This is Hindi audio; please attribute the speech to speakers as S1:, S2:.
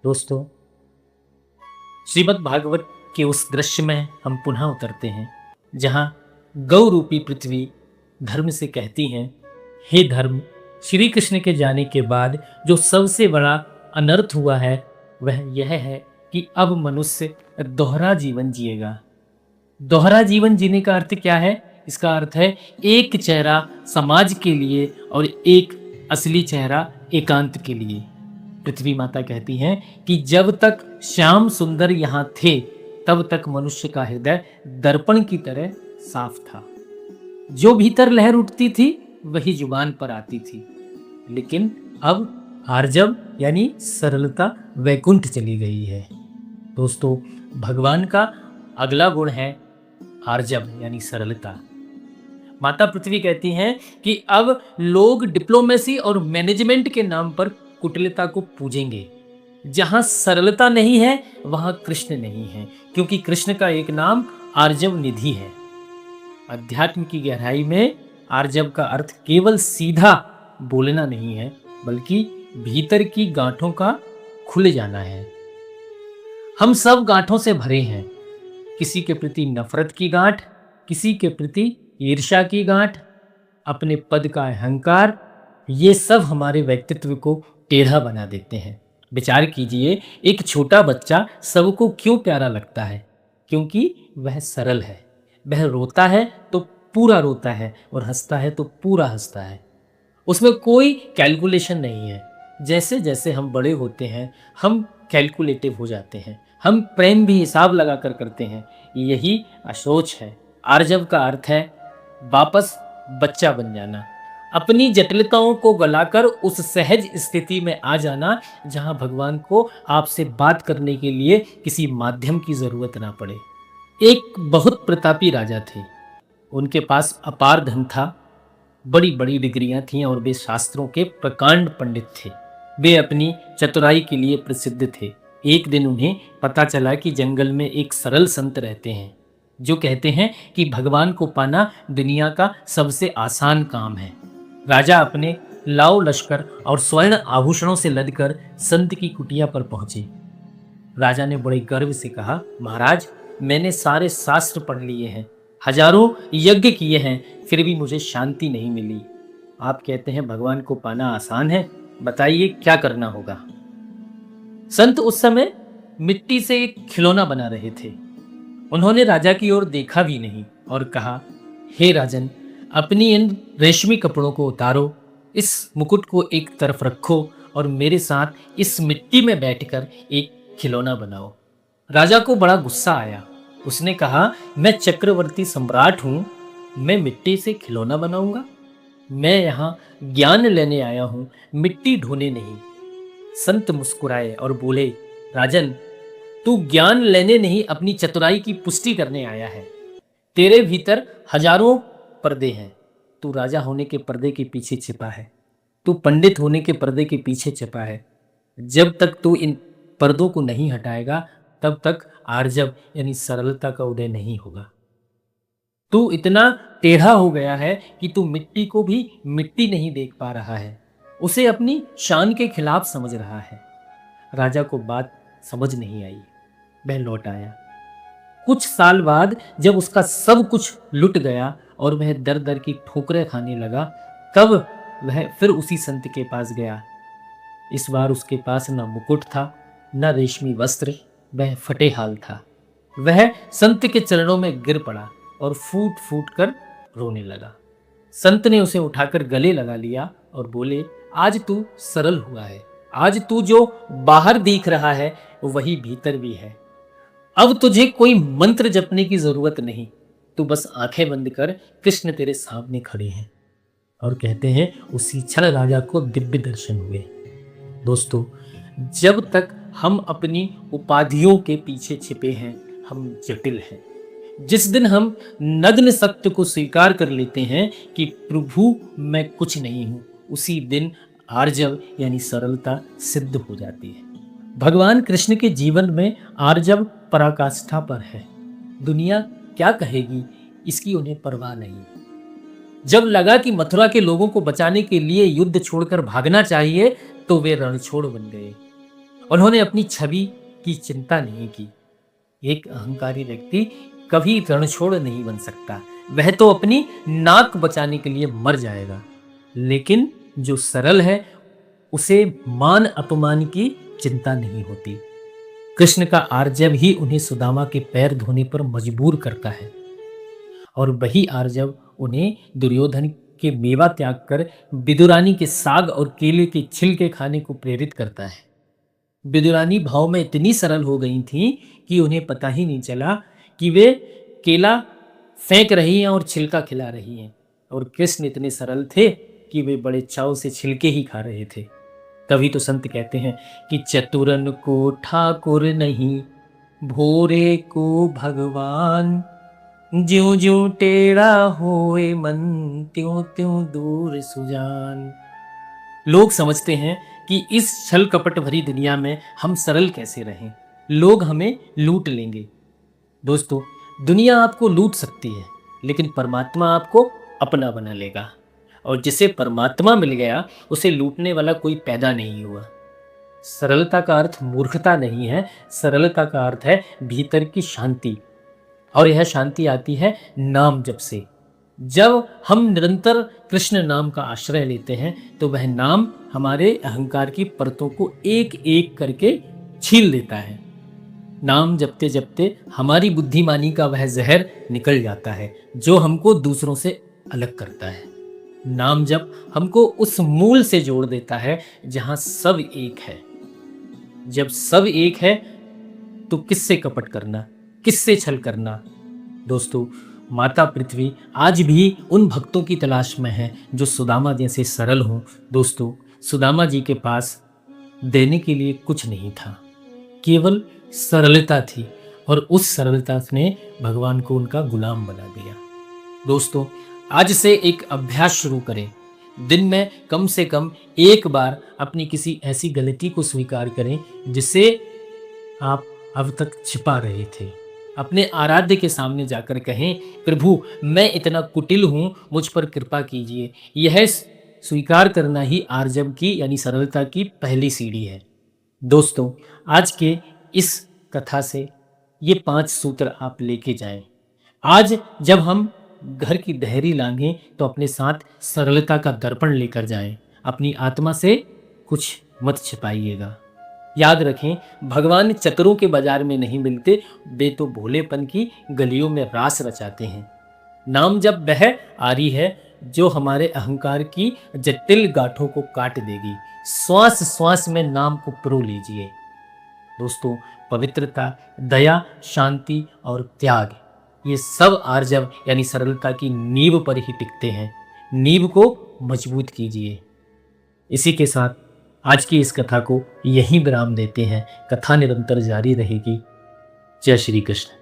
S1: दोस्तों, श्रीमद् भागवत के उस दृश्य में हम पुनः उतरते हैं जहाँ गौ रूपी पृथ्वी धर्म से कहती हैं, हे धर्म, श्री कृष्ण के जाने के बाद जो सबसे बड़ा अनर्थ हुआ है वह यह है कि अब मनुष्य दोहरा जीवन जिएगा। दोहरा जीवन जीने का अर्थ क्या है? इसका अर्थ है एक चेहरा समाज के लिए और एक असली चेहरा एकांत के लिए। पृथ्वी माता कहती हैं कि जब तक श्याम सुंदर यहाँ थे तब तक मनुष्य का हृदय दर्पण की तरह साफ था। जो भीतर लहर उठती थी वही जुबान पर आती थी। लेकिन अब आर्जव यानी सरलता वैकुंठ चली गई है। दोस्तों, भगवान का अगला गुण है आर्जव यानी सरलता। माता पृथ्वी कहती हैं कि अब लोग डिप्लोमेसी और मैनेजमेंट के नाम पर कुटिलता को पूजेंगे। जहां सरलता नहीं है वहां कृष्ण नहीं है, क्योंकि कृष्ण का एक नाम आर्जव निधि है। अध्यात्म की गहराई में आर्जव का अर्थ केवल सीधा बोलना नहीं है, बल्कि भीतर की गांठों का खुल जाना है। हम सब गांठों से भरे हैं। किसी के प्रति नफरत की गांठ, किसी के प्रति ईर्ष्या की गांठ, अपने पद का अहंकार, ये सब हमारे व्यक्तित्व को टेढ़ा बना देते हैं। विचार कीजिए, एक छोटा बच्चा सबको क्यों प्यारा लगता है? क्योंकि वह सरल है। वह रोता है तो पूरा रोता है और हंसता है तो पूरा हंसता है। उसमें कोई कैलकुलेशन नहीं है। जैसे जैसे हम बड़े होते हैं हम कैलकुलेटिव हो जाते हैं। हम प्रेम भी हिसाब लगा कर करते हैं। यही अशोच है। आर्जव का अर्थ है वापस बच्चा बन जाना, अपनी जटिलताओं को गलाकर उस सहज स्थिति में आ जाना जहां भगवान को आपसे बात करने के लिए किसी माध्यम की जरूरत ना पड़े। एक बहुत प्रतापी राजा थे। उनके पास अपार धन था, बड़ी बड़ी डिग्रियां थीं और वे शास्त्रों के प्रकांड पंडित थे। वे अपनी चतुराई के लिए प्रसिद्ध थे। एक दिन उन्हें पता चला कि जंगल में एक सरल संत रहते हैं जो कहते हैं कि भगवान को पाना दुनिया का सबसे आसान काम है। राजा अपने लाव लश्कर और स्वर्ण आभूषणों से लदकर संत की कुटिया पर पहुंचे। राजा ने बड़े गर्व से कहा, महाराज, मैंने सारे शास्त्र पढ़ लिए हैं, हजारों यज्ञ किए हैं, फिर भी मुझे शांति नहीं मिली। आप कहते हैं भगवान को पाना आसान है, बताइए क्या करना होगा। संत उस समय मिट्टी से एक खिलौना बना रहे थे। उन्होंने राजा की ओर देखा भी नहीं और कहा, हे राजन, अपनी इन रेशमी कपड़ों को उतारो, इस मुकुट को एक तरफ रखो और मेरे साथ इस मिट्टी में बैठकर एक खिलौना बनाओ। राजा को बड़ा गुस्सा आया। उसने कहा, मैं चक्रवर्ती सम्राट हूं, मैं मिट्टी से खिलौना बनाऊंगा? मैं यहाँ ज्ञान लेने आया हूं, मिट्टी ढोने नहीं। संत मुस्कुराए और बोले, राजन, तू ज्ञान लेने नहीं, अपनी चतुराई की पुष्टि करने आया है। तेरे भीतर हजारों पर्दे हैं। तू राजा होने के पर्दे के पीछे छिपा है, तू पंडित होने के पर्दे के पीछे छिपा है। जब तक तू इन पर्दों को नहीं हटाएगा तब तक आर्जव यानी सरलता का उदय नहीं होगा। तू इतना टेढ़ा हो गया है कि तू मिट्टी को भी मिट्टी नहीं देख पा रहा है, उसे अपनी शान के खिलाफ समझ रहा है। राजा को बात समझ नहीं आई। वह लौट आया। कुछ साल बाद जब उसका सब कुछ लुट गया और वह दर दर की ठोकरें खाने लगा, तब वह फिर उसी संत के पास गया। इस बार उसके पास न मुकुट था, न रेशमी वस्त्र, वह फटे हाल था। वह संत के चरणों में गिर पड़ा और फूट फूट कर रोने लगा। संत ने उसे उठाकर गले लगा लिया और बोले, आज तू सरल हुआ है। आज तू जो बाहर दिख रहा है वही भीतर भी है। अब तुझे कोई मंत्र जपने की जरूरत नहीं, तू बस आंखें बंद कर, कृष्ण तेरे सामने खड़े हैं। और कहते हैं उसी क्षण राजा को दिव्य दर्शन हुए। दोस्तों, जब तक हम अपनी उपाधियों के पीछे छिपे हैं हम जटिल हैं। जिस दिन हम नग्न सत्य को स्वीकार कर लेते हैं कि प्रभु मैं कुछ नहीं हूं, उसी दिन आर्जव यानी सरलता सिद्ध हो जाती है। भगवान कृष्ण के जीवन में आर्जव पराकाष्ठा पर है। दुनिया क्या कहेगी इसकी उन्हें परवाह नहीं। जब लगा कि मथुरा के लोगों को बचाने के लिए युद्ध छोड़कर भागना चाहिए तो वे रणछोड़ बन गए उन्होंने अपनी छवि की चिंता नहीं की। एक अहंकारी व्यक्ति कभी रणछोड़ नहीं बन सकता, वह तो अपनी नाक बचाने के लिए मर जाएगा। लेकिन जो सरल है, उसे मान अपमान की चिंता नहीं होती। कृष्ण का आर्जव ही उन्हें सुदामा के पैर धोने पर मजबूर करता है, और वही आर्जव उन्हें दुर्योधन के मेवा त्याग कर विदुरानी के साग और केले के छिलके खाने को प्रेरित करता है। विदुरानी भाव में इतनी सरल हो गई थी कि उन्हें पता ही नहीं चला कि वे केला फेंक रही हैं और छिलका खिला रही हैं, और कृष्ण इतने सरल थे कि वे बड़े चाव से छिलके ही खा रहे थे। तभी तो संत कहते हैं कि चतुरन को ठाकुर नहीं, भोरे को भगवान, ज्यों ज्यों टेढ़ा होए मन, त्यों त्यों दूर सुजान। लोग समझते हैं कि इस छल कपट भरी दुनिया में हम सरल कैसे रहें, लोग हमें लूट लेंगे। दोस्तों, दुनिया आपको लूट सकती है, लेकिन परमात्मा आपको अपना बना लेगा, और जिसे परमात्मा मिल गया उसे लूटने वाला कोई पैदा नहीं हुआ। सरलता का अर्थ मूर्खता नहीं है, सरलता का अर्थ है भीतर की शांति, और यह शांति आती है नाम जप से। जब हम निरंतर कृष्ण नाम का आश्रय लेते हैं तो वह नाम हमारे अहंकार की परतों को एक एक करके छील देता है। नाम जपते जपते हमारी बुद्धिमानी का वह जहर निकल जाता है जो हमको दूसरों से अलग करता है। नाम जप हमको उस मूल से जोड़ देता है जहां सब एक है। जब सब एक है तो किससे कपट करना, किससे छल करना। दोस्तों, माता पृथ्वी आज भी उन भक्तों की तलाश में है जो सुदामा जैसे सरल हों। दोस्तों, सुदामा जी के पास देने के लिए कुछ नहीं था, केवल सरलता थी, और उस सरलता ने भगवान को उनका गुलाम बना दिया। दोस्तों, आज से एक अभ्यास शुरू करें। दिन में कम से कम एक बार अपनी किसी ऐसी गलती को स्वीकार करें जिसे आप अब तक छिपा रहे थे। अपने आराध्य के सामने जाकर कहें, प्रभु मैं इतना कुटिल हूँ, मुझ पर कृपा कीजिए। यह स्वीकार करना ही आर्जव की यानी सरलता की पहली सीढ़ी है। दोस्तों, आज के इस कथा से ये 5 सूत्र आप लेके जाएं। आज जब हम घर की देहरी लांघें तो अपने साथ सरलता का दर्पण लेकर जाएं। अपनी आत्मा से कुछ मत छिपाइएगा। याद रखें, भगवान चतुरों के बाजार में नहीं मिलते, वे तो भोलेपन की गलियों में रास रचाते हैं। नाम जब वह आरी है जो हमारे अहंकार की जटिल गांठों को काट देगी। श्वास श्वास में नाम को प्रो लीजिए। दोस्तों, पवित्रता, दया, शांति और त्याग, ये सब आर्जव यानी सरलता की नींव पर ही टिकते हैं। नींव को मजबूत कीजिए। इसी के साथ आज की इस कथा को यहीं विराम देते हैं। कथा निरंतर जारी रहेगी। जय श्री कृष्ण।